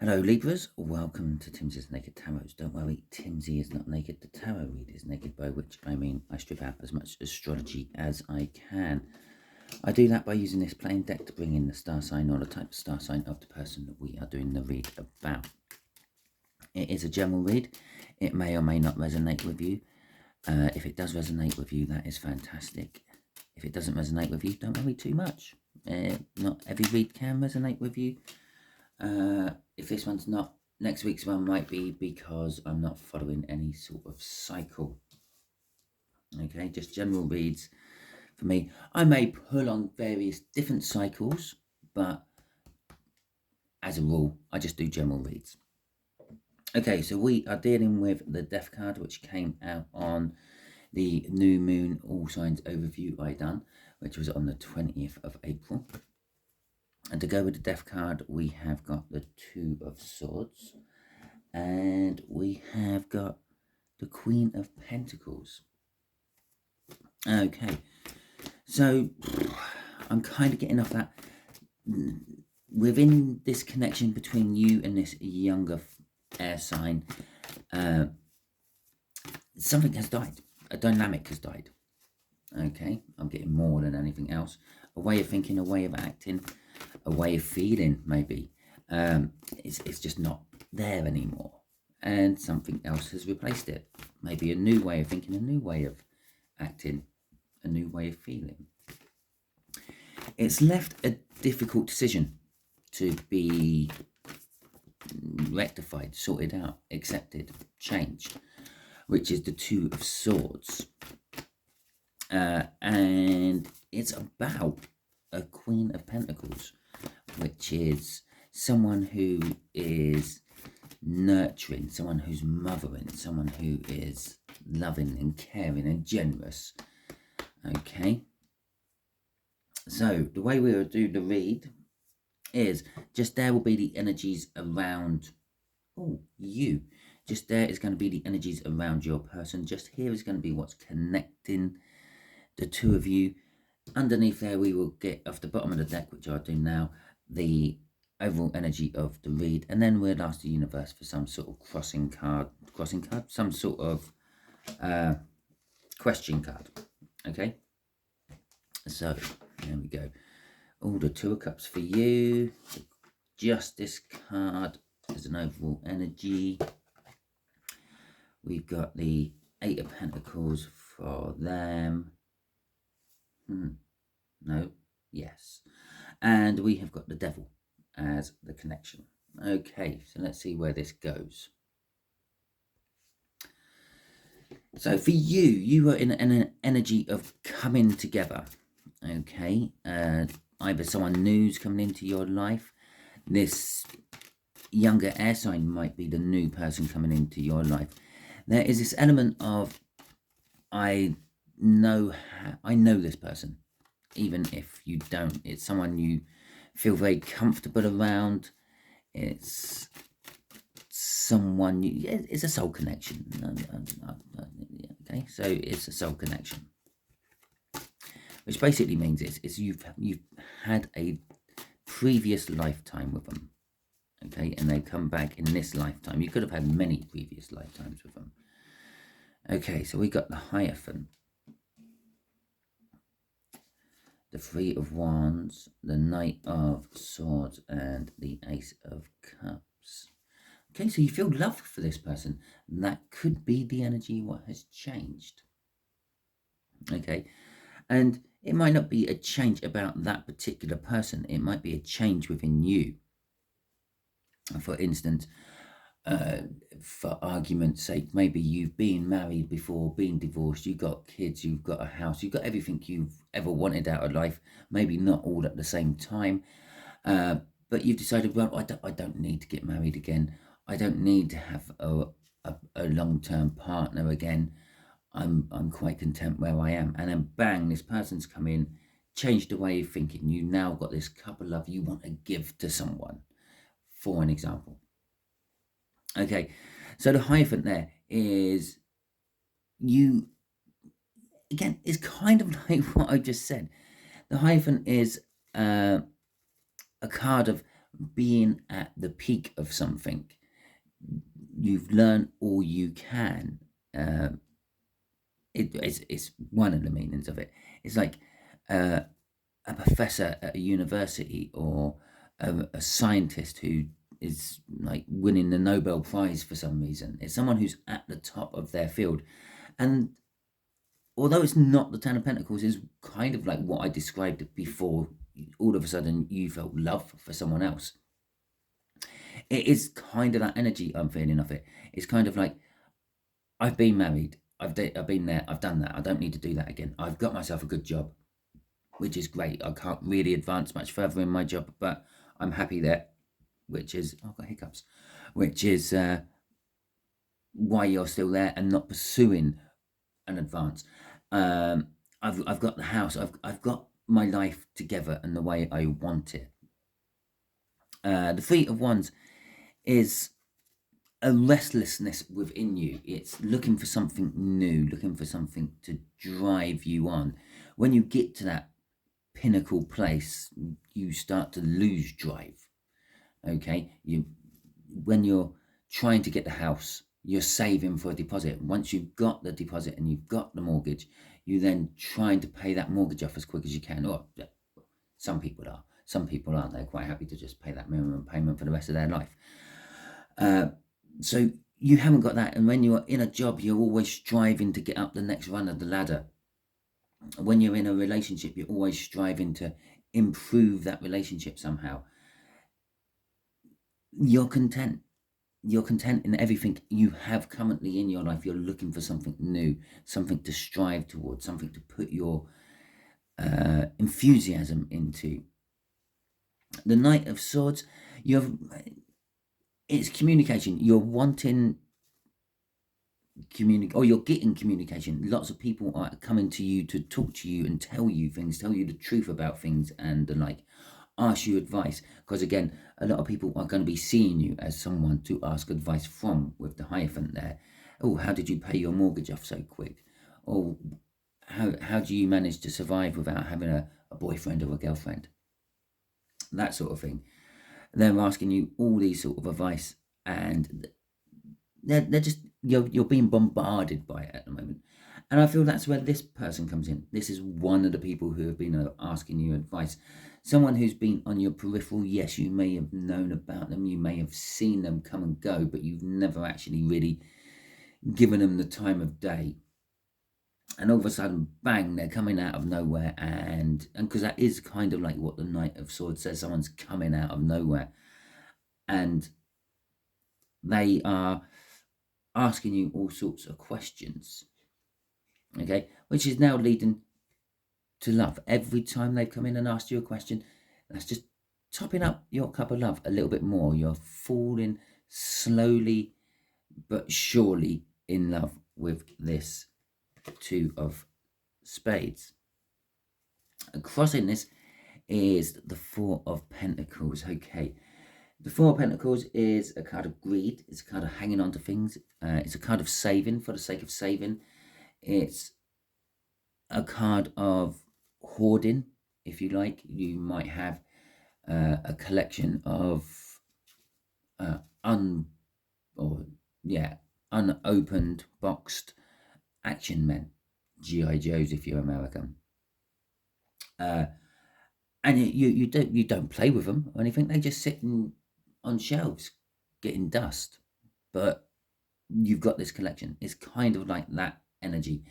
Hello Libras, welcome to Timsy's Naked Tarot. Don't worry, Timsy is not naked, the tarot read is naked, by which I mean I strip out as much astrology as I can. I do that by using this plain deck to bring in the star sign or the type of star sign of the person that we are doing the read about. It is a general read. It may or may not resonate with you. If it does resonate with you, that is fantastic. If it doesn't resonate with you, don't worry too much. Not every read can resonate with you. If this one's not, next week's one might be because I'm not following any sort of cycle. Okay, just general reads for me. I may pull on various different cycles, but as a rule, I just do general reads. Okay, so we are dealing with the Death card, which came out on the New Moon All Signs Overview I done, which was on the 20th of April. And to go with the Death card, we have got the Two of Swords. And we have got the Queen of Pentacles. Okay, so I'm kind of getting off that. Within this connection between you and this younger air sign, something has died. A dynamic has died. Okay, I'm getting more than anything else. A way of thinking, a way of acting, a way of feeling, maybe. It's just not there anymore. And something else has replaced it. Maybe a new way of thinking, a new way of acting, a new way of feeling. It's left a difficult decision to be rectified, sorted out, accepted, changed, which is the Two of Swords. And it's about a Queen of Pentacles, which is someone who is nurturing, someone who's mothering, someone who is loving and caring and generous. Okay, so the way we will do the read is just there will be the energies around you. Just there is going to be the energies around your person. Just here is going to be what's connecting the two of you. Underneath there we will get off the bottom of the deck, which I'll do now, the overall energy of the read, and then we'll ask the universe for some sort of crossing card, some sort of question card. Okay, so there we go. The Two of Cups for you. The Justice card is an overall energy. We've got the Eight of Pentacles for them. No, yes. And we have got the Devil as the connection. Okay, so let's see where this goes. So for you, you are in an energy of coming together. Okay, either someone new's coming into your life. This younger air sign might be the new person coming into your life. There is this element of I know this person, even if you don't. It's someone you feel very comfortable around. It's someone it's a soul connection. Okay, so it's a soul connection, which basically means it's you've had a previous lifetime with them. Okay, and they come back in this lifetime. You could have had many previous lifetimes with them. Okay, so we got the Hierophant, the Three of Wands, the Knight of Swords, and the Ace of Cups. Okay, so you feel love for this person. That could be the energy what has changed. Okay, and it might not be a change about that particular person. It might be a change within you. For instance, for argument's sake, maybe you've been married before, been divorced, you've got kids, you've got a house, you've got everything you've ever wanted out of life, maybe not all at the same time, but you've decided, well, I don't need to get married again. I don't need to have a long-term partner again. I'm quite content where I am. And then bang, this person's come in, changed the way of thinking. You now got this cup of love you want to give to someone, for an example. Okay, so the Hierophant there is you, again, is kind of like what I just said. The Hierophant is a card of being at the peak of something. You've learned all you can. It's one of the meanings of it. It's like a professor at a university, or a scientist who is like winning the Nobel Prize for some reason. It's someone who's at the top of their field. And although it's not the Ten of Pentacles, is kind of like what I described before. All of a sudden you felt love for someone else. It is kind of that energy I'm feeling of it. It's kind of like, I've been married, I've been there, I've done that, I don't need to do that again. I've got myself a good job, which is great. I can't really advance much further in my job, but I'm happy there, which is, I've got hiccups, which is why you're still there and not pursuing an advance. I've got the house, I've got my life together and the way I want it. The Three of Wands is a restlessness within you. It's looking for something new, looking for something to drive you on. When you get to that pinnacle place, you start to lose drive. Okay, when you're trying to get the house, you're saving for a deposit. Once you've got the deposit and you've got the mortgage, you then trying to pay that mortgage off as quick as you can. Or some people are. Some people aren't. They're quite happy to just pay that minimum payment for the rest of their life. So you haven't got that. And when you're in a job, you're always striving to get up the next rung of the ladder. When you're in a relationship, you're always striving to improve that relationship somehow. You're content. You're content in everything you have currently in your life. You're looking for something new, something to strive towards, something to put your enthusiasm into. The Knight of Swords, it's communication. You're wanting or you're getting communication. Lots of people are coming to you to talk to you and tell you things, tell you the truth about things, and like ask you advice. Because again, a lot of people are going to be seeing you as someone to ask advice from, with the Hierophant there. Oh, how did you pay your mortgage off so quick? Or how do you manage to survive without having a boyfriend or a girlfriend? That sort of thing. They're asking you all these sort of advice, and they're just, you're being bombarded by it at the moment. And I feel that's where this person comes in. This is one of the people who have been asking you advice. Someone who's been on your peripheral. Yes, you may have known about them, you may have seen them come and go, but you've never actually really given them the time of day. And all of a sudden, bang, they're coming out of nowhere. And because that is kind of like what the Knight of Swords says, someone's coming out of nowhere. And they are asking you all sorts of questions. Okay, which is now leading to love. Every time they've come in and asked you a question, that's just topping up your cup of love a little bit more. You're falling slowly but surely in love with this Two of Spades. Crossing this is the Four of Pentacles. Okay, the Four of Pentacles is a card of greed. It's a card of hanging on to things. It's a card of saving for the sake of saving. It's a card of hoarding, if you like. You might have a collection of unopened, boxed action men, G.I. Joes if you're American. And you don't play with them or anything. They just sit on shelves getting dust. But you've got this collection. It's kind of like that energy.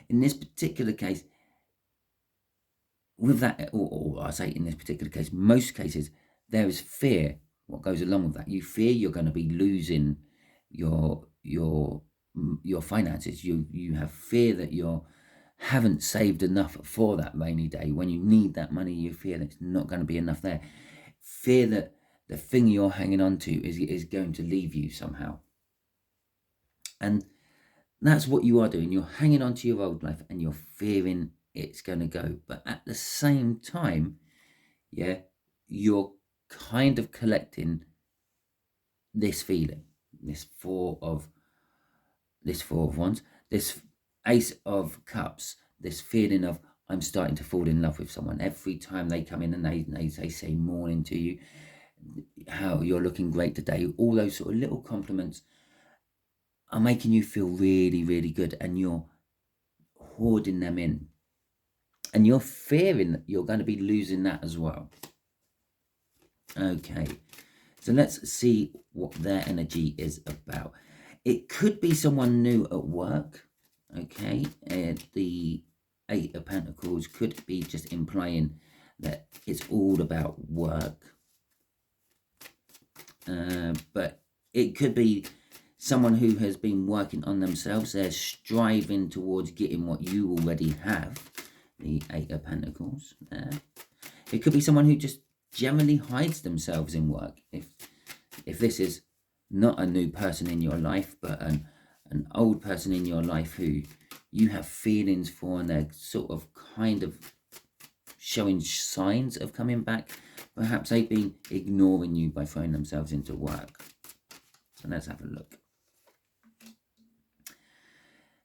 In this particular case, with that, or I say in this particular case, most cases, there is fear. What goes along with that? You fear you're going to be losing your finances. You have fear that you haven't saved enough for that rainy day. When you need that money, you fear that it's not going to be enough there. Fear that the thing you're hanging on to is going to leave you somehow. And that's what you are doing. You're hanging on to your old life and you're fearing it's going to go. But at the same time, you're kind of collecting this feeling, this Four of Wands, this Ace of Cups, this feeling of, I'm starting to fall in love with someone. Every time they come in and they say morning to you, how you're looking great today, all those sort of little compliments are making you feel really, really good, and you're hoarding them in. And you're fearing that you're going to be losing that as well. Okay, so let's see what their energy is about. It could be someone new at work. Okay, the Eight of Pentacles could be just implying that it's all about work. But it could be someone who has been working on themselves. They're striving towards getting what you already have. The Eight of Pentacles there. It could be someone who just generally hides themselves in work. If this is not a new person in your life, but an old person in your life who you have feelings for, and they're sort of kind of showing signs of coming back. Perhaps they've been ignoring you by throwing themselves into work. So let's have a look.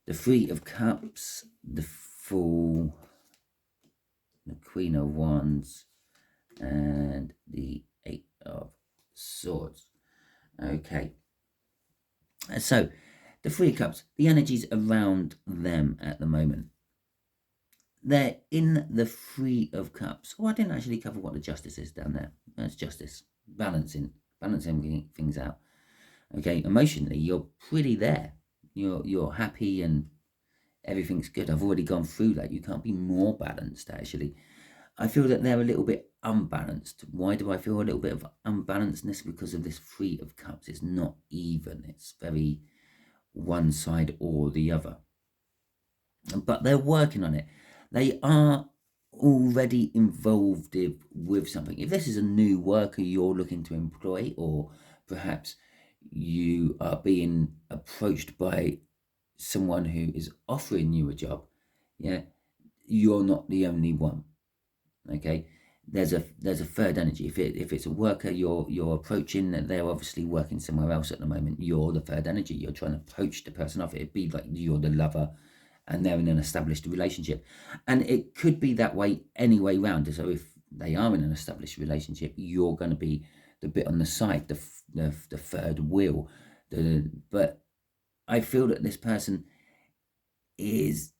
The Three of Cups, the Fool, the Queen of Wands, and the Eight of Swords. Okay. So, the Three of Cups, the energies around them at the moment. They're in the Three of Cups. Oh, I didn't actually cover what the Justice is down there. That's Justice. Balancing things out. Okay, emotionally, you're pretty there. You're happy and everything's good. I've already gone through that. You can't be more balanced, actually. I feel that they're a little bit unbalanced. Why do I feel a little bit of unbalancedness? Because of this Three of Cups. It's not even. It's very one side or the other. But they're working on it. They are already involved with something. If this is a new worker you're looking to employ, or perhaps you are being approached by someone who is offering you a job, yeah, you're not the only one. Okay, there's a third energy. If it's a worker you're approaching, they're obviously working somewhere else at the moment. You're the third energy. You're trying to poach the person off. It'd be like you're the lover and they're in an established relationship, and it could be that way any way round. So if they are in an established relationship, you're going to be the bit on the side, the third wheel. But I feel that this person is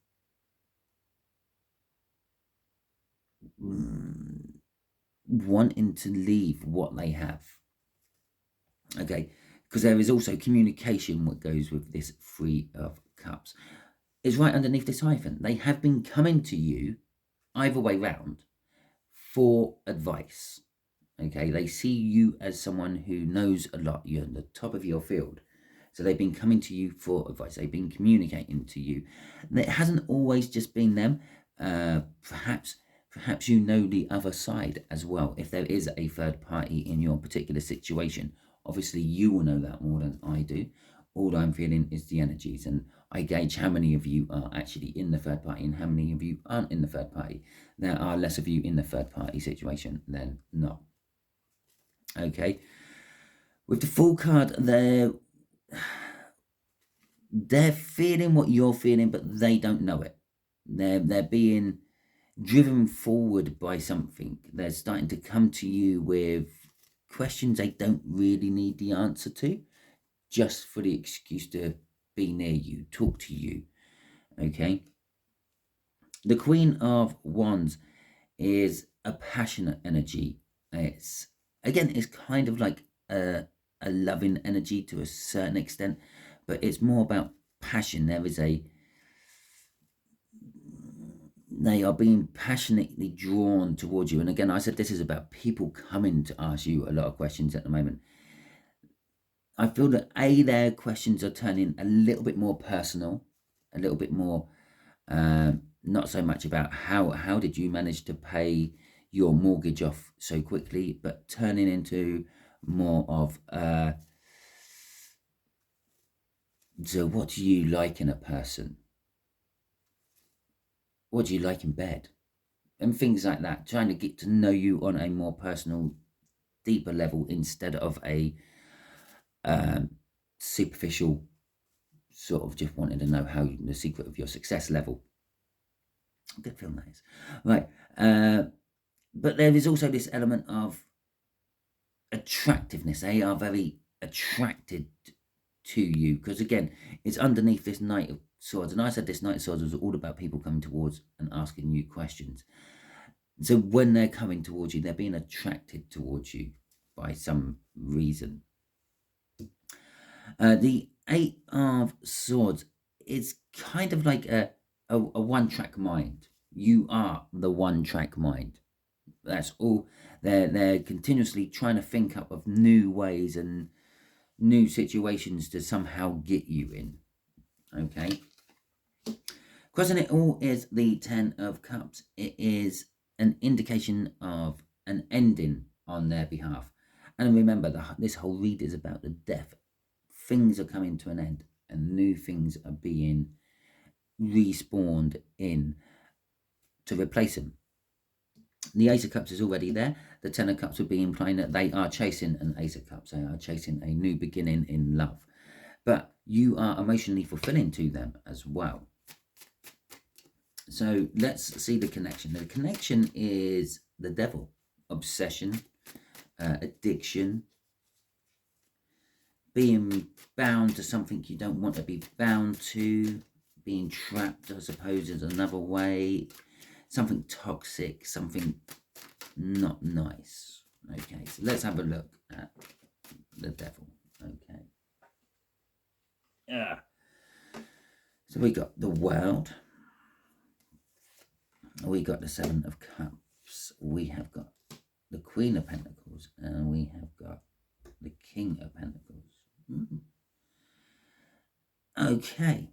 wanting to leave what they have. Okay, because there is also communication what goes with this Three of Cups. It's right underneath this hyphen. They have been coming to you either way round for advice. Okay, they see you as someone who knows a lot. You're at the top of your field. So they've been coming to you for advice. They've been communicating to you. And it hasn't always just been them. Perhaps you know the other side as well. If there is a third party in your particular situation, obviously you will know that more than I do. All I'm feeling is the energies, and I gauge how many of you are actually in the third party and how many of you aren't in the third party. There are less of you in the third party situation than not. Okay. With the Fool card, they're feeling what you're feeling, but they don't know it. They're being driven forward by something. They're starting to come to you with questions they don't really need the answer to, just for the excuse to be near you, talk to you. Okay. The Queen of Wands is a passionate energy. It's kind of like a loving energy to a certain extent, but it's more about passion. They are being passionately drawn towards you. And again, I said this is about people coming to ask you a lot of questions at the moment. I feel that their questions are turning a little bit more personal, a little bit more not so much about how did you manage to pay your mortgage off so quickly, but turning into more of so what do you like in a person? What do you like in bed? And things like that, trying to get to know you on a more personal, deeper level instead of a superficial sort of just wanting to know how the secret of your success level. Good film that is. Right. But there is also this element of attractiveness. They are very attracted to you because, again, it's underneath this Knight of Swords. And I said this Knight of Swords was all about people coming towards and asking you questions. So when they're coming towards you, they're being attracted towards you by some reason. The Eight of Swords is kind of like a one-track mind. You are the one-track mind. That's all. They're continuously trying to think up of new ways and new situations to somehow get you in. Okay. Crossing it all is the Ten of Cups. It is an indication of an ending on their behalf. And remember, this whole read is about the death. Things are coming to an end and new things are being respawned in to replace them. The Ace of Cups is already there. The Ten of Cups would be implying that they are chasing an Ace of Cups. They are chasing a new beginning in love. But you are emotionally fulfilling to them as well. So let's see the connection. The connection is the Devil. Obsession, addiction, being bound to something you don't want to be bound to, being trapped, I suppose, is another way. Something toxic, something not nice. Okay, so let's have a look at the Devil. Okay. So we got the World. We got the Seven of Cups. We have got the Queen of Pentacles. And we have got the King of Pentacles. Okay.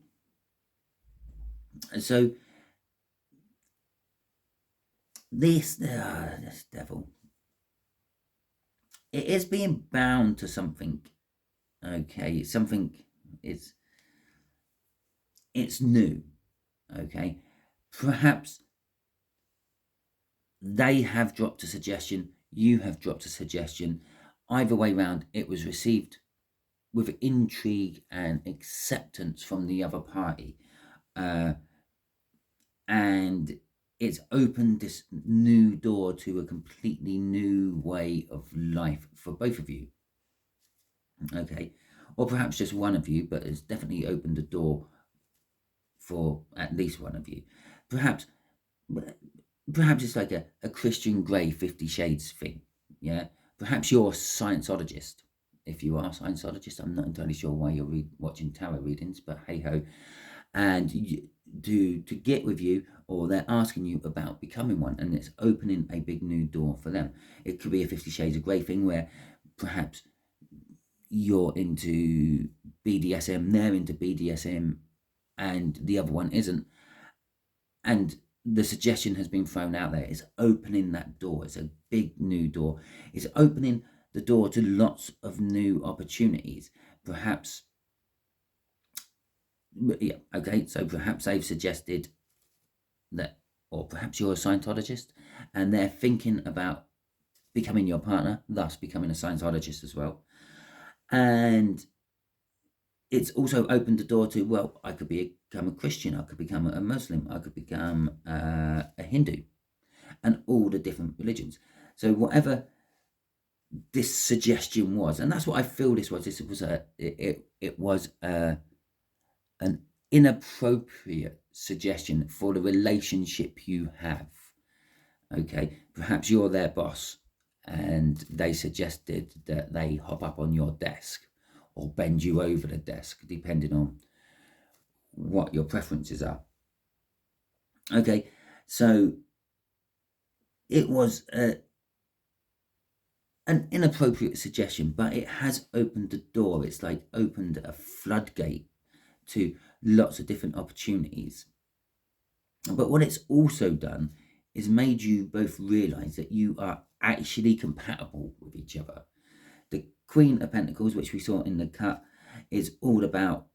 So this Devil, it is being bound to something. Okay, something, it's new. Okay, perhaps they have dropped a suggestion, you have dropped a suggestion. Either way round, it was received with intrigue and acceptance from the other party, and it's opened this new door to a completely new way of life for both of you. Okay, or perhaps just one of you, but it's definitely opened a door for at least one of you. Perhaps it's like a Christian Grey 50 Shades thing. Yeah, perhaps you're a Scientologist. If you are a Scientologist, I'm not entirely sure why you're watching tarot readings, but hey ho. And to get with you, or they're asking you about becoming one, and it's opening a big new door for them. It could be a 50 Shades of Grey thing where perhaps you're into BDSM, they're into BDSM, and the other one isn't. And the suggestion has been thrown out there. It's opening that door. It's a big new door. It's opening the door to lots of new opportunities. Perhaps, yeah, okay, so perhaps they've suggested that, or perhaps you're a Scientologist and they're thinking about becoming your partner, thus becoming a Scientologist as well. And it's also opened the door to, well, I could become a Christian, I could become a Muslim, I could become a Hindu, and all the different religions. So whatever this suggestion was, and that's what I feel this was. It was an inappropriate suggestion for the relationship you have. Okay, perhaps you're their boss, and they suggested that they hop up on your desk or bend you over the desk, depending on what your preferences are. Okay, so it was an inappropriate suggestion, but it has opened the door. It's like opened a floodgate to lots of different opportunities. But what it's also done is made you both realize that you are actually compatible with each other. The Queen of Pentacles, which we saw in the cut, is all about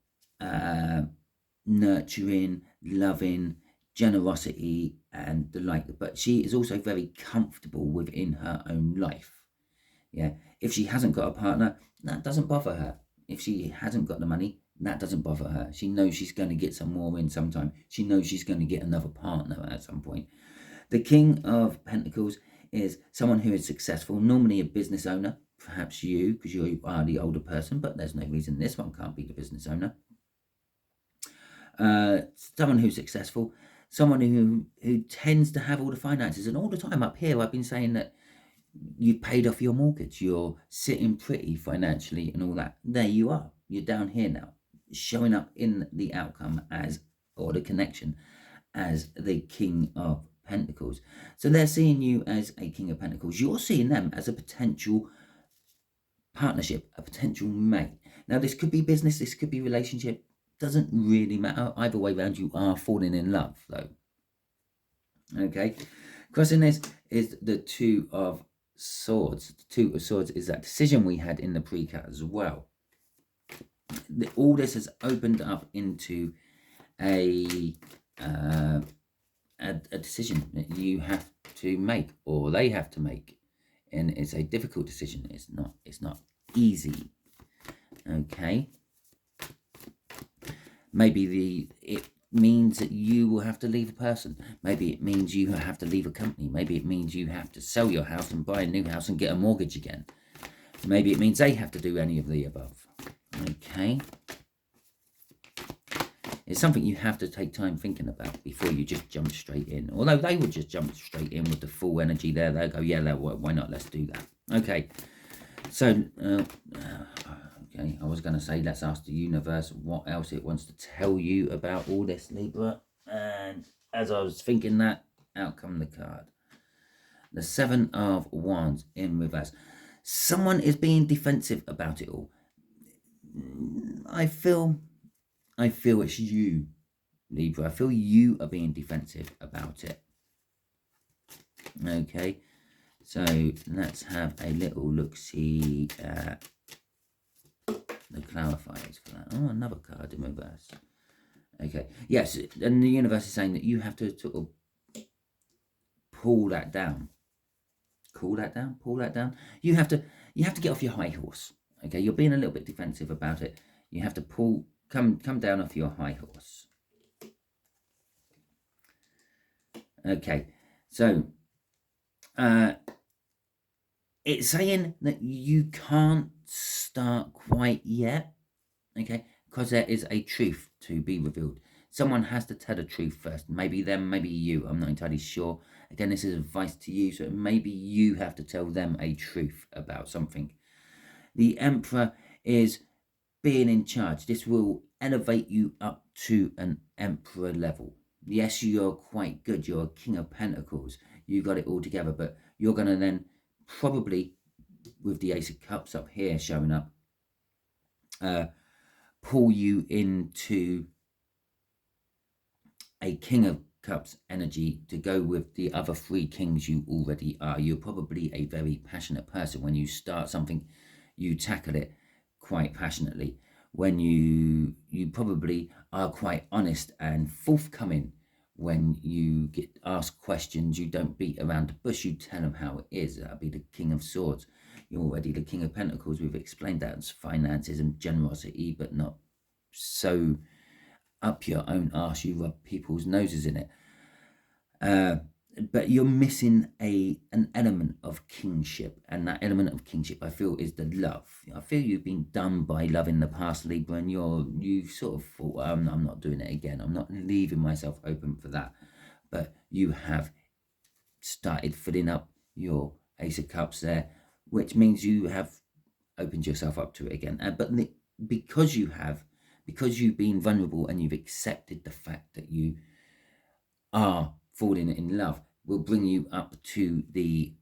nurturing, loving, generosity, and the like. But she is also very comfortable within her own life. Yeah, if she hasn't got a partner, that doesn't bother her. If she hasn't got the money, that doesn't bother her. She knows she's going to get some more in sometime. She knows she's going to get another partner at some point. The King of Pentacles is someone who is successful, normally a business owner, perhaps you, because you are the older person, but there's no reason this one can't be the business owner. Someone who's successful, someone who tends to have all the finances. And all the time up here, I've been saying that you've paid off your mortgage, you're sitting pretty financially and all that. There you are. You're down here now, showing up in the outcome as, or the connection, as the King of Pentacles. So they're seeing you as a King of Pentacles. You're seeing them as a potential partnership, a potential mate. Now, this could be business, this could be relationship. Doesn't really matter. Either way around, you are falling in love, though. Okay. Crossing this is the Two of Swords. The Two of Swords is that decision we had in the pre-cut as well. All this has opened up into a decision that you have to make, or they have to make, and it's a difficult decision. It's not easy. Okay. Maybe it means that you will have to leave a person. Maybe it means you have to leave a company. Maybe it means you have to sell your house and buy a new house and get a mortgage again. Maybe it means they have to do any of the above. Okay. It's something you have to take time thinking about before you just jump straight in. Although they would just jump straight in with the full energy there. They'll go, yeah, why not? Let's do that. Okay. So, okay, I was going to say, let's ask the universe what else it wants to tell you about all this, Libra. And as I was thinking that, out come the card. The Seven of Wands in reverse. Someone is being defensive about it all. I feel it's you, Libra. I feel you are being defensive about it. Okay, so let's have a little look-see at the clarifiers for that. Oh, another card in reverse. Okay, yes, and the universe is saying that you have to sort of pull that down. Pull that down. You have to get off your high horse. Okay, you're being a little bit defensive about it. You have to come down off your high horse. Okay, so it's saying that you can't start quite yet, okay, because there is a truth to be revealed. Someone has to tell the truth first. Maybe them, maybe you. I'm not entirely sure. Again, this is advice to you, so maybe you have to tell them a truth about something. The Emperor is being in charge. This will elevate you up to an Emperor level. Yes, you're quite good. You're a King of Pentacles. You got it all together, but you're going to then probably, with the Ace of Cups up here showing up, pull you into a King of Cups energy to go with the other three kings you already are. You're probably a very passionate person. When you start something, you tackle it quite passionately. When you probably are quite honest and forthcoming. When you get asked questions, you don't beat around the bush. You tell them how it is. That'll be the King of Swords. You're already the King of Pentacles. We've explained that as finances and generosity, but not so up your own arse you rub people's noses in it. But you're missing an element of kingship, and that element of kingship, I feel, is the love. I feel you've been done by love in the past, Libra, and you've sort of thought, I'm not doing it again. I'm not leaving myself open for that. But you have started filling up your Ace of Cups there, which means you have opened yourself up to it again. But because you've been vulnerable and you've accepted the fact that you are falling in love, will bring you up to the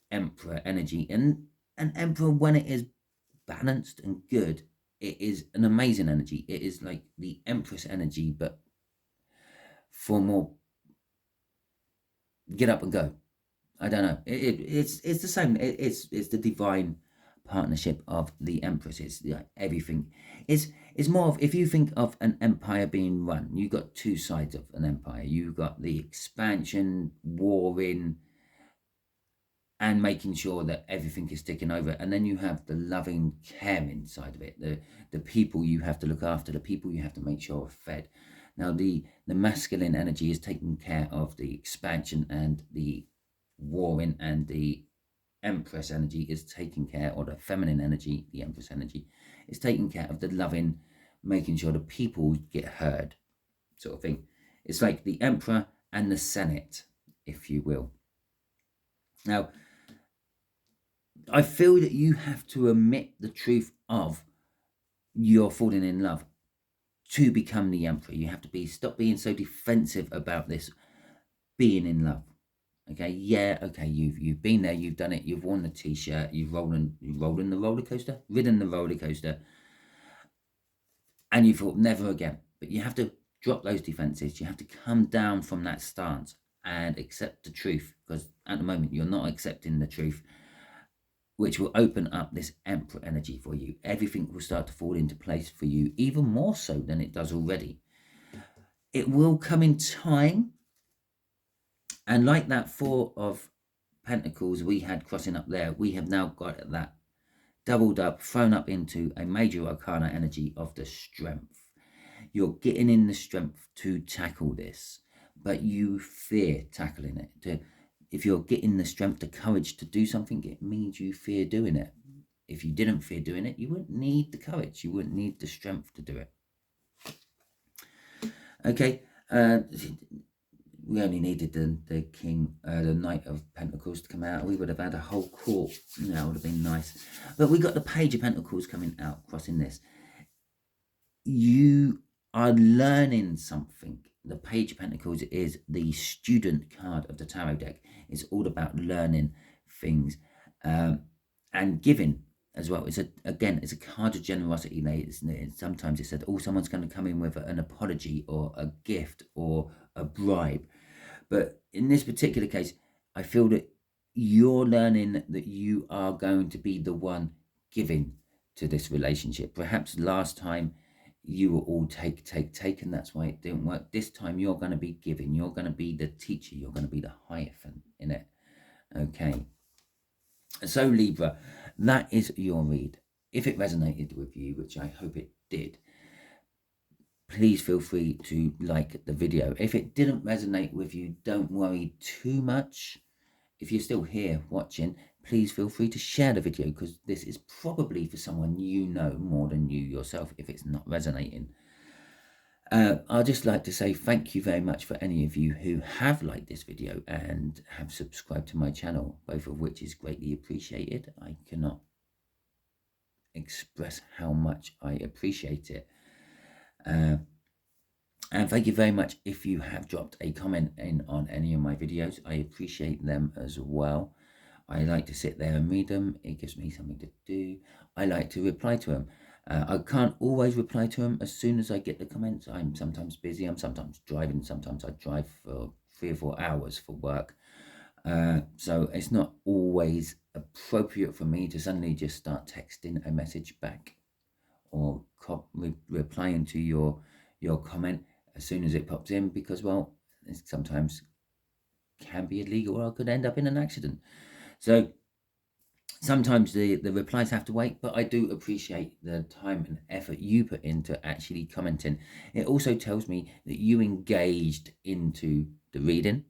Emperor energy. And an Emperor, when it is balanced and good, it is an amazing energy. It is like the Empress energy, but for more get up and go. I don't know. It's the same. It's the divine partnership of the Empress. It's everything. It's more of, if you think of an empire being run, you've got two sides of an empire. You've got the expansion, warring, and making sure that everything is ticking over. And then you have the loving, caring side of it. The people you have to look after, the people you have to make sure are fed. Now, the masculine energy is taking care of the expansion and the warring and the Empress energy is taking care, or the feminine energy, the Empress energy, is taking care of the loving, making sure the people get heard, sort of thing. It's like the Emperor and the Senate, if you will. Now, I feel that you have to admit the truth of you're falling in love to become the Emperor. You have to stop being so defensive about this being in love. Okay, yeah, okay, you've been there, you've done it, you've worn the t-shirt, you've ridden the roller coaster, and you thought never again. But you have to drop those defenses. You have to come down from that stance and accept the truth, because at the moment you're not accepting the truth, which will open up this Emperor energy for you. Everything will start to fall into place for you, even more so than it does already. It will come in time. And like that Four of Pentacles we had crossing up there, we have now got that doubled up, thrown up into a major arcana energy of the strength. You're getting in the strength to tackle this, but you fear tackling it. If you're getting the strength, the courage to do something, it means you fear doing it. If you didn't fear doing it, you wouldn't need the courage. You wouldn't need the strength to do it. Okay. We only needed the King, the Knight of Pentacles to come out. We would have had a whole court. That would have been nice. But we got the Page of Pentacles coming out, crossing this. You are learning something. The Page of Pentacles is the student card of the tarot deck. It's all about learning things and giving as well. It's a card of generosity. Sometimes it said, oh, someone's going to come in with an apology or a gift or a bribe. But in this particular case, I feel that you're learning that you are going to be the one giving to this relationship. Perhaps last time you were all take, and that's why it didn't work. This time you're going to be giving. You're going to be the teacher. You're going to be the Hierophant in it. Okay. So Libra, that is your read. If it resonated with you, which I hope it did, please feel free to like the video. If it didn't resonate with you, don't worry too much. If you're still here watching, please feel free to share the video, because this is probably for someone you know more than you yourself if it's not resonating. I'd just like to say thank you very much for any of you who have liked this video and have subscribed to my channel, both of which is greatly appreciated. I cannot express how much I appreciate it. And thank you very much if you have dropped a comment in on any of my videos. I appreciate them as well. I like to sit there and read them. It gives me something to do. I like to reply to them. I can't always reply to them as soon as I get the comments. I'm sometimes busy. I'm sometimes driving. Sometimes I drive for 3 or 4 hours for work. So it's not always appropriate for me to suddenly just start texting a message back or replying to your comment as soon as it pops in, because, well, it sometimes can be illegal or I could end up in an accident. So sometimes the replies have to wait, but I do appreciate the time and effort you put into actually commenting. It also tells me that you engaged into the reading.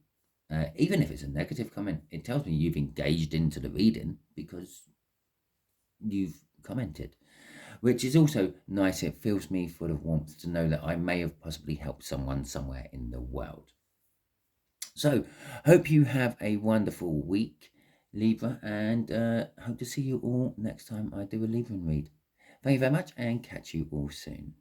Even if it's a negative comment, it tells me you've engaged into the reading because you've commented, which is also nice. It fills me full of warmth to know that I may have possibly helped someone somewhere in the world. So, hope you have a wonderful week, Libra, and hope to see you all next time I do a Libra read. Thank you very much, and catch you all soon.